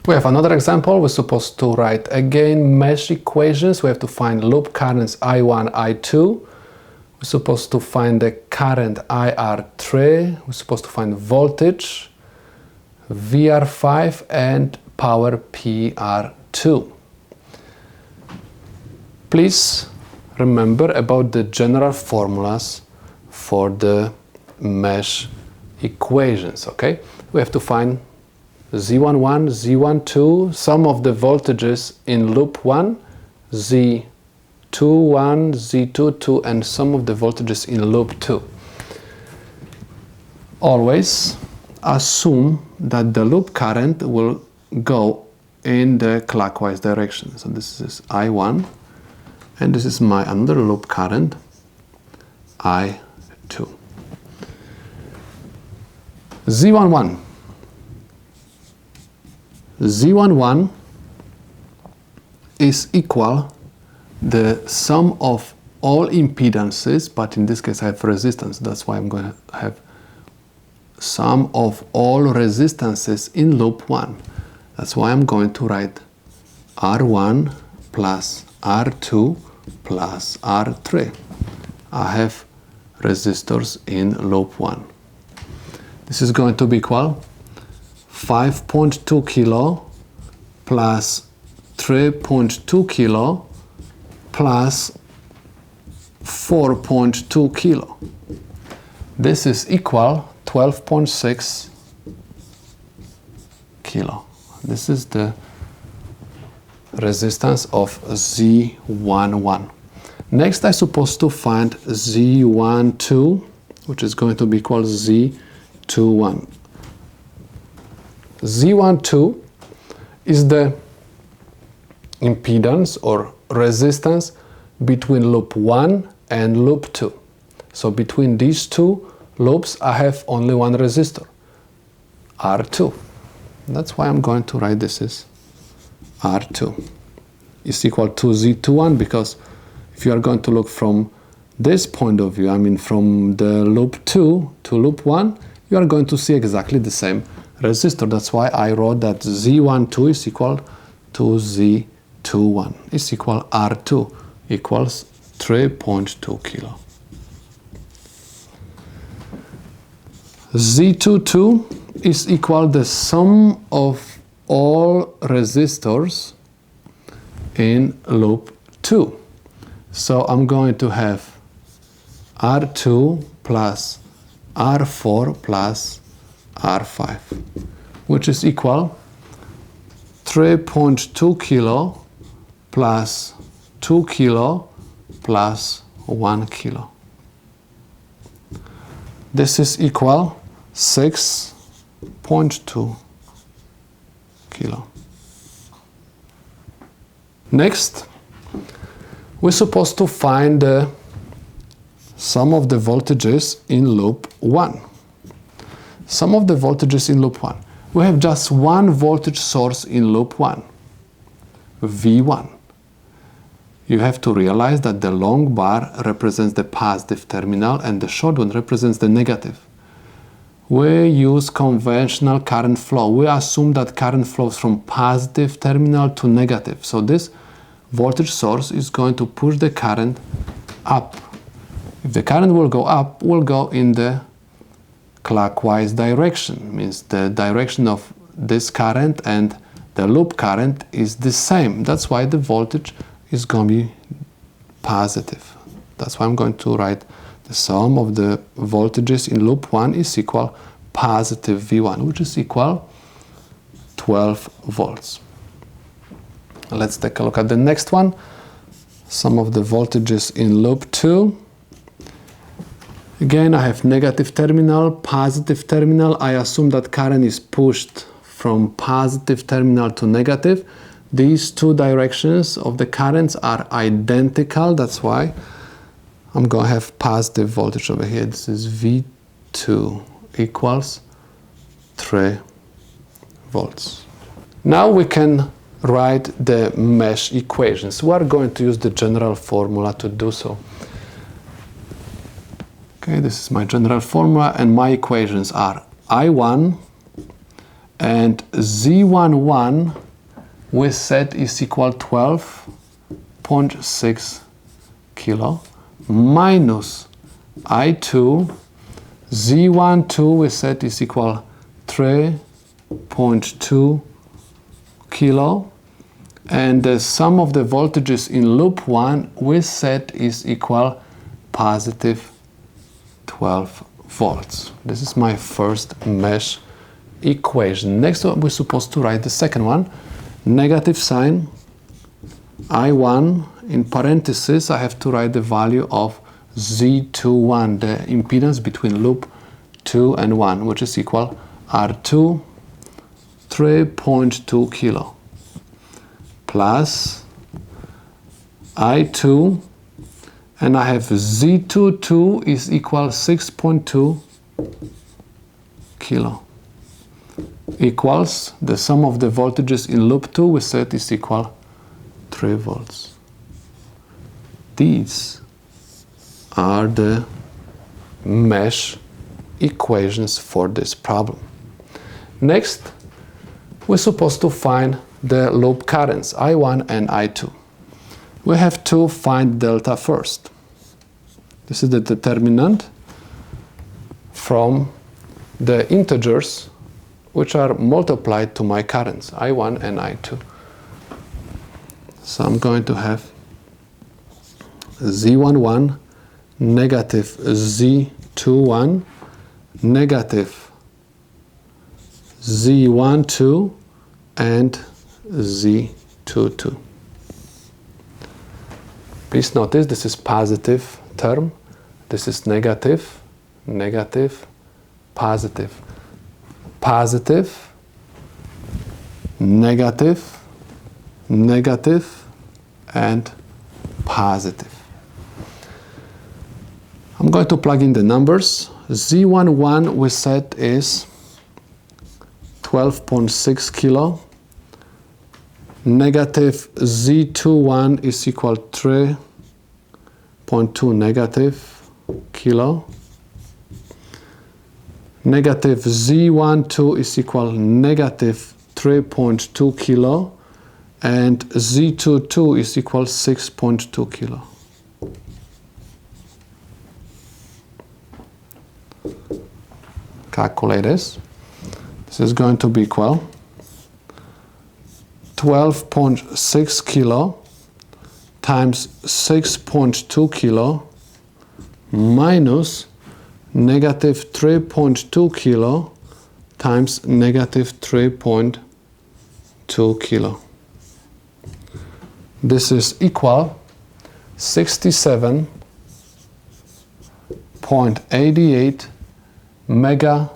We have another example. We're supposed to write again mesh equations. We have to find loop currents I1, I2. We're supposed to find the current IR3. We're supposed to find voltage, VR5, and power PR2. Please remember about the general formulas for the mesh equations, okay? We have to find Z11, Z12, some of the voltages in loop 1, Z21, Z22, and some of the voltages in loop 2. Always assume that the loop current will go in the clockwise direction. So this is I1, and this is my another loop current, I2. Z11. Z11 is equal the sum of all impedances, but in this case I have resistance. That's why I'm going to have sum of all resistances in loop 1. That's why I'm going to write R1 plus R2 plus R3. I have resistors in loop 1. This is going to be equal 5.2 kilo plus 3.2 kilo plus 4.2 kilo. This is equal 12.6 kilo. This is the resistance of Z11. Next, I'm supposed to find Z12, which is going to be equal Z21. Z12 is the impedance or resistance between loop 1 and loop 2. So between these two loops I have only one resistor, R2. That's why I'm going to write this as R2 is equal to Z21, because if you are going to look from this point of view, I mean from the loop 2 to loop 1, you are going to see exactly the same resistor. That's why I wrote that Z12 is equal to Z21 is equal R2 equals 3.2 kilo. Z22 is equal the sum of all resistors in loop 2. So I'm going to have R2 plus R4 plus R5, which is equal 3.2 kilo plus 2 kilo plus 1 kilo. This is equal 6.2 kilo. Next, we're supposed to find the sum of the voltages in loop 1. Sum of the voltages in loop 1. We have just one voltage source in loop 1, V1. You have to realize that the long bar represents the positive terminal and the short one represents the negative. We use conventional current flow. We assume that current flows from positive terminal to negative. So this voltage source is going to push the current up. If the current will go up, will go in the clockwise direction. Means the direction of this current and the loop current is the same. That's why the voltage is going to be positive. That's why I'm going to write the sum of the voltages in loop 1 is equal positive V1, which is equal 12 volts. Let's take a look at the next one. Sum of the voltages in loop 2. Again, I have negative terminal, positive terminal. I assume that current is pushed from positive terminal to negative. These two directions of the currents are identical. That's why I'm going to have positive voltage over here. This is V2 equals 3 volts. Now we can write the mesh equations. We are going to use the general formula to do so. Okay, this is my general formula, and my equations are I1 and Z11 we said is equal 12.6 kilo minus I2, Z12 we said is equal 3.2 kilo, and the sum of the voltages in loop 1 we said is equal positive 12 volts. This is my first mesh equation. Next we're supposed to write the second one. Negative sign I1, in parentheses I have to write the value of Z21, the impedance between loop 2 and 1, which is equal R2 3.2 kilo plus I2, and I have Z22 is equal 6.2 kilo equals the sum of the voltages in loop 2 we said is equal 3 volts. These are the mesh equations for this problem. Next, we're supposed to find the loop currents I1 and I2. We have to find delta first. This is the determinant from the integers which are multiplied to my currents, I1 and I2. So I'm going to have Z11 negative Z21 negative Z12 and Z22. Please notice this is positive term, this is negative, negative, positive, positive, negative, negative, and positive. I'm going to plug in the numbers. Z11 we said is 12.6 kilo. Negative Z21 is equal 3.2 negative kilo. Negative Z12 is equal negative 3.2 kilo. And Z22 is equal 6.2 kilo. Calculate this. This is going to be equal 12.6 kilo times 6.2 kilo minus negative 3.2 kilo times negative 3.2 kilo. This is equal 67.88 mega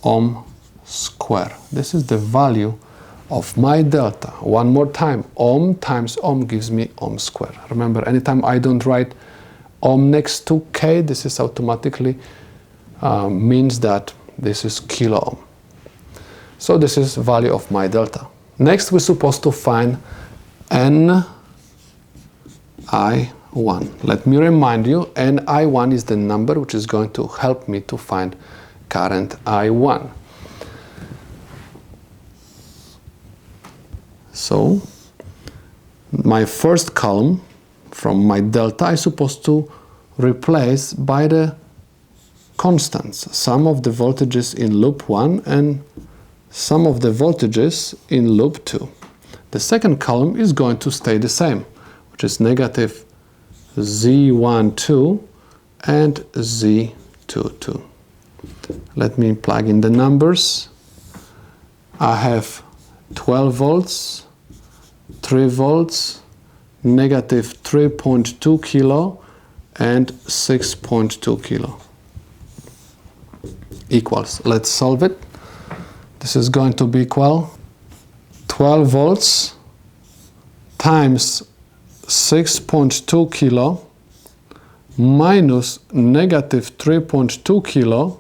ohm square. This is the value of my delta. One more time, ohm times ohm gives me ohm square. Remember, anytime I don't write ohm next to K, this is automatically means that this is kilo ohm. So this is value of my delta. Next, we're supposed to find NI1. Let me remind you, NI1 is the number which is going to help me to find current I1. So my first column from my delta is supposed to replace by the constants, sum of the voltages in loop 1 and sum of the voltages in loop 2. The second column is going to stay the same, which is negative Z12 and Z22. Let me plug in the numbers. I have 12 volts, 3 volts, negative 3.2 kilo and 6.2 kilo equals. Let's solve it. This is going to be equal 12 volts times 6.2 kilo minus negative 3.2 kilo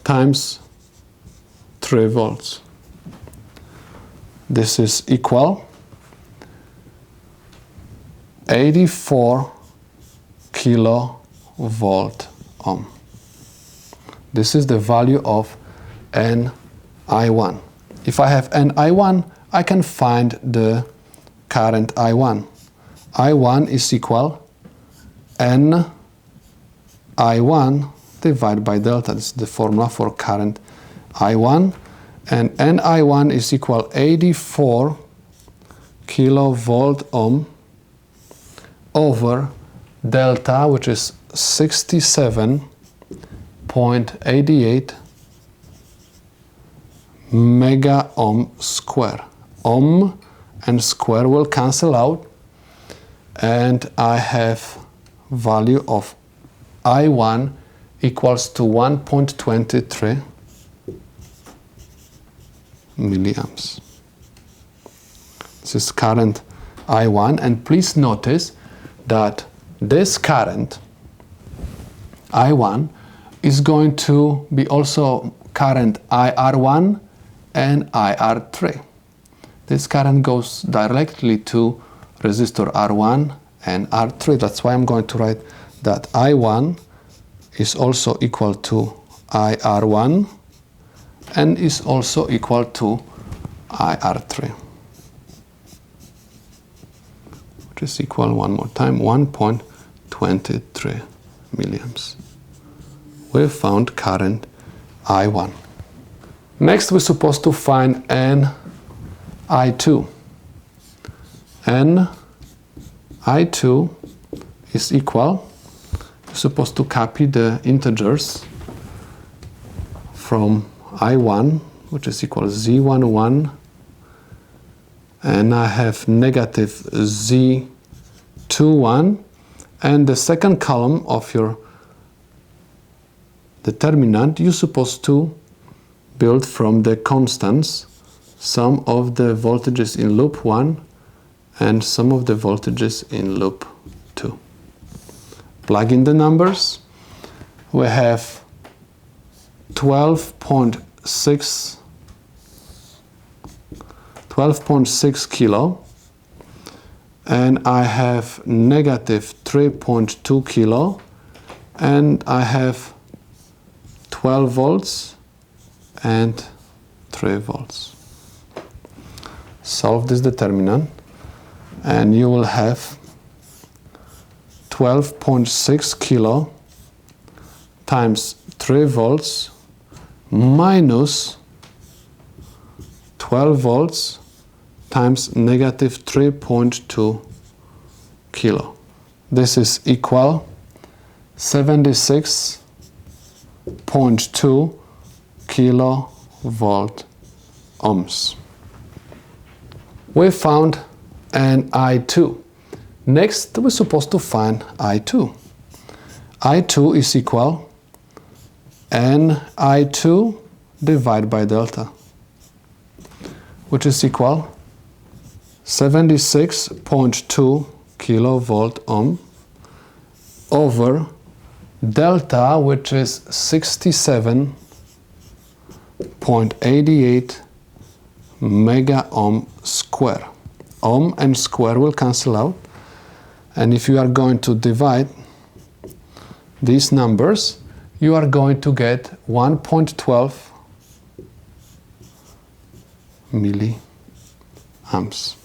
times 3 volts. This is equal 84 kilovolt ohm. This is the value of NI1. I1. If I have an I1, I can find the current I1. I1 is equal N I1 divided by delta. This is the formula for current I1. And NI1 is equal 84 kilovolt ohm over delta, which is 67.88 mega ohm square. Ohm and square will cancel out, and I have value of I1 equals to 1.23 milliamps. This is current I1, and please notice that this current I1 is going to be also current IR1 and IR3. This current goes directly to resistor R1 and R3. That's why I'm going to write that I1 is also equal to IR1 and is also equal to IR3, which is equal, one more time, 1.23 milliamps. We found current I1. Next, we're supposed to find N I2. N I2 is equal, we're supposed to copy the integers from I1, which is equal to Z11, and I have negative Z21, and the second column of your determinant you're supposed to build from the constants, sum of the voltages in loop 1 and sum of the voltages in loop 2. Plug in the numbers. We have 12.6 kilo, and I have negative 3.2 kilo, and I have 12 volts and 3 volts. Solve this determinant and you will have 12.6 kilo times 3 volts minus 12 volts times negative 3.2 kilo. This is equal 76.2 kilovolt ohms. We found an I2. Next, we're supposed to find I2. I2 is equal NI2 divided by delta, which is equal 76.2 kilovolt ohm over delta, which is 67.88 mega ohm square. Ohm and square will cancel out, and if you are going to divide these numbers, you are going to get 1.12 milliamps.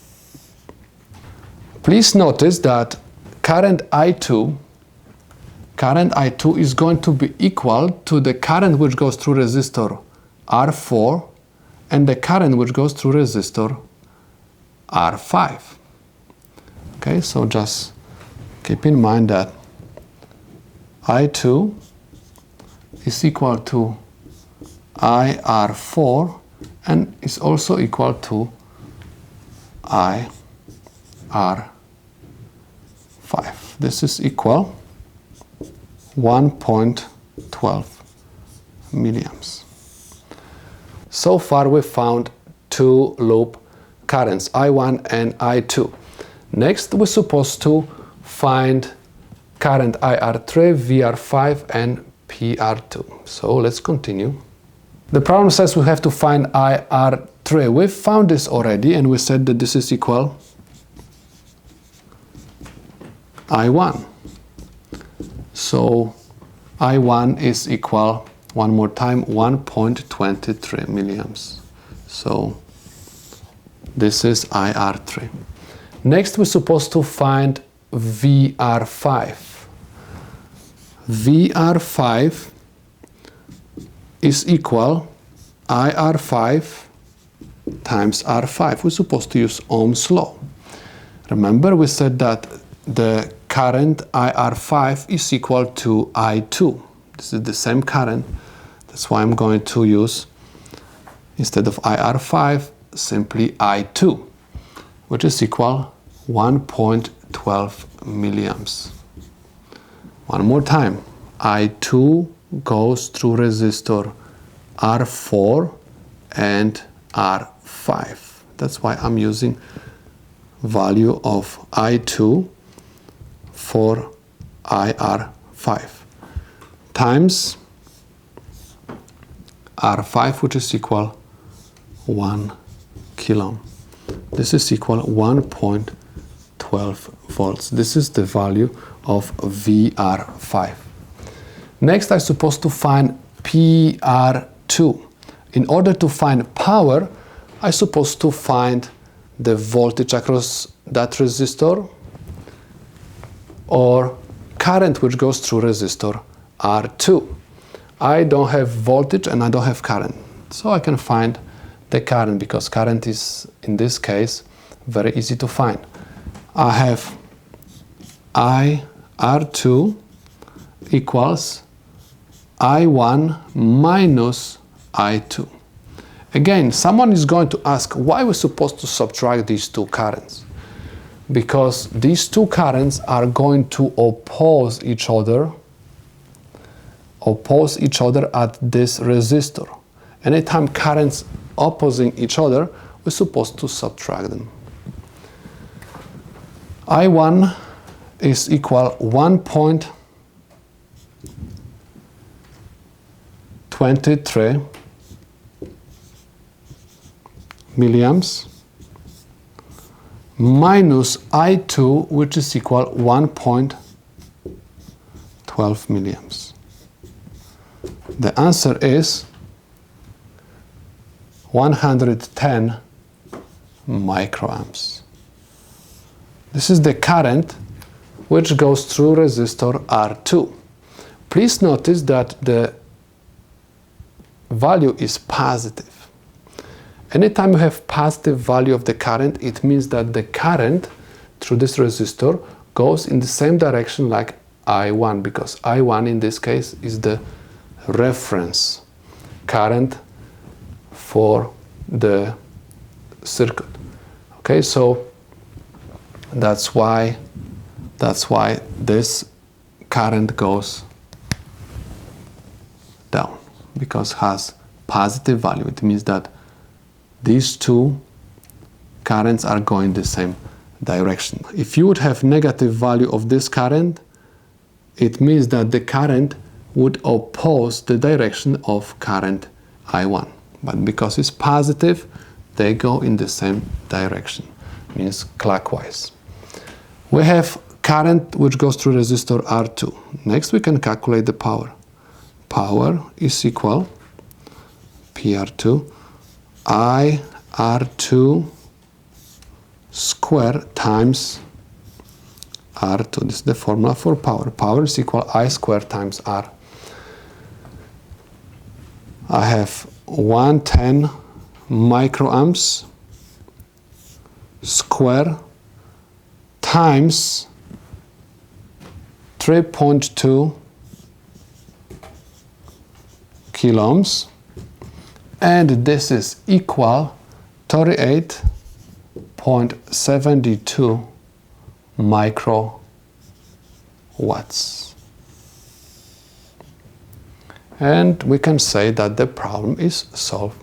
Please notice that current I2 is going to be equal to the current which goes through resistor R4 and the current which goes through resistor R5. Okay, so just keep in mind that I2 is equal to IR4 and is also equal to IR5. This is equal 1.12 milliamps. So far we found two loop currents, I1 and I2. Next we're supposed to find current IR3, VR5 and PR2. So let's continue. The problem says we have to find IR3. We found this already and we said that this is equal I1. So I1 is equal One more time, 1.23 milliamps. So this is IR3. Next, we're supposed to find VR5. VR5 is equal IR5 times R5. We're supposed to use Ohm's law. Remember, we said that the current IR5 is equal to I2. This is the same current. That's why I'm going to use, instead of IR5, simply I2, which is equal 1.12 milliamps. One more time. I2 goes through resistor R4 and R5. That's why I'm using value of I2 for IR5 times R5, which is equal 1 kilo. This is equal 1.12 volts. This is the value of VR5. Next, I'm supposed to find PR2. In order to find power, I'm supposed to find the voltage across that resistor or current which goes through resistor R2. I don't have voltage and I don't have current, so I can find the current, because current is, in this case, very easy to find. I have IR2 equals I1 minus I2. Again, someone is going to ask why we're supposed to subtract these two currents. Because these two currents are going to oppose each other at this resistor. Anytime currents opposing each other, we're supposed to subtract them. I1 is equal 1.23 milliamps minus I2, which is equal 1.12 milliamps. The answer is 110 microamps. This is the current which goes through resistor R2. Please notice that the value is positive. Anytime you have positive value of the current, it means that the current through this resistor goes in the same direction like I1, because I1 in this case is the reference current for the circuit. Okay, so that's why this current goes down, because it has positive value. It means that these two currents are going the same direction. If you would have negative value of this current, it means that the current would oppose the direction of current I1. But because it's positive, they go in the same direction, means clockwise. We have current which goes through resistor R2. Next, we can calculate the power. Power is equal PR2 IR2 square times R2. This is the formula for power. Power is equal I square times R. I have 110 microamps square times 3.2 kiloohms, and this is equal 38.72 microwatts. And we can say that the problem is solved.